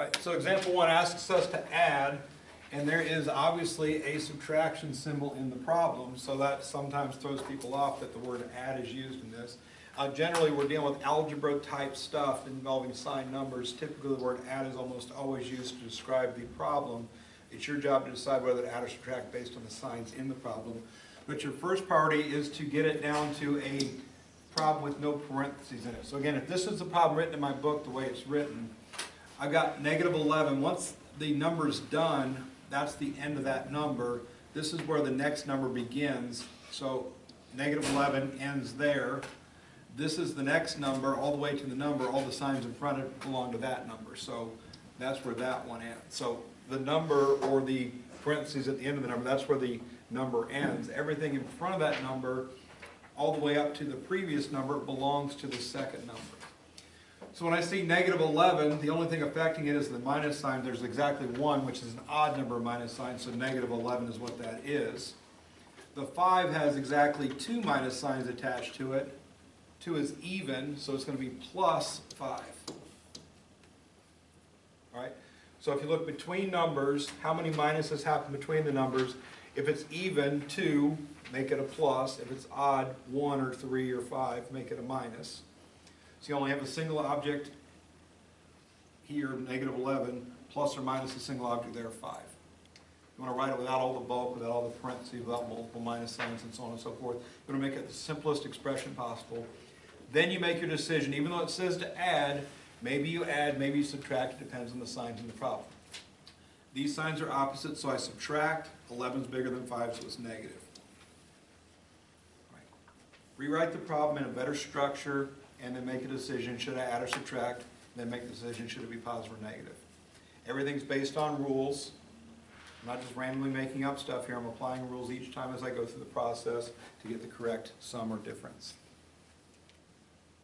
Right, so example 1 asks us to add, and there is obviously a subtraction symbol in the problem, so that sometimes throws people off that the word add is used in this. Generally, we're dealing with algebra type stuff involving signed numbers. Typically, the word add is almost always used to describe the problem. It's your job to decide whether to add or subtract based on the signs in the problem. But your first priority is to get it down to a problem with no parentheses in it. So again, if this is the problem written in my book the way it's written, I've got negative 11. Once the number's done, that's the end of that number. This is where the next number begins. So negative 11 ends there. This is the next number, all the way to the number. All the signs in front of it belong to that number. So that's where that one ends. So the number, or the parentheses at the end of the number, that's where the number ends. Everything in front of that number, all the way up to the previous number, belongs to the second number. So when I see negative 11, the only thing affecting it is the minus sign. There's exactly 1, which is an odd number minus sign, so negative 11 is what that is. The 5 has exactly 2 minus signs attached to it. 2 is even, so it's going to be plus 5. All right? So if you look between numbers, how many minuses happen between the numbers? If it's even, 2, make it a plus. If it's odd, 1 or 3 or 5, make it a minus. So you only have a single object here, negative 11, plus or minus a single object there, 5. You want to write it without all the bulk, without all the parentheses, without multiple minus signs, and so on and so forth. You want to make it the simplest expression possible. Then you make your decision. Even though it says to add, maybe you add, maybe you subtract. It depends on the signs in the problem. These signs are opposite, so I subtract. 11 is bigger than 5, so it's negative. Right. Rewrite the problem in a better structure, and then make a decision. Should I add or subtract? Then make the decision, should it be positive or negative? Everything's based on rules. I'm not just randomly making up stuff here. I'm applying rules each time as I go through the process to get the correct sum or difference.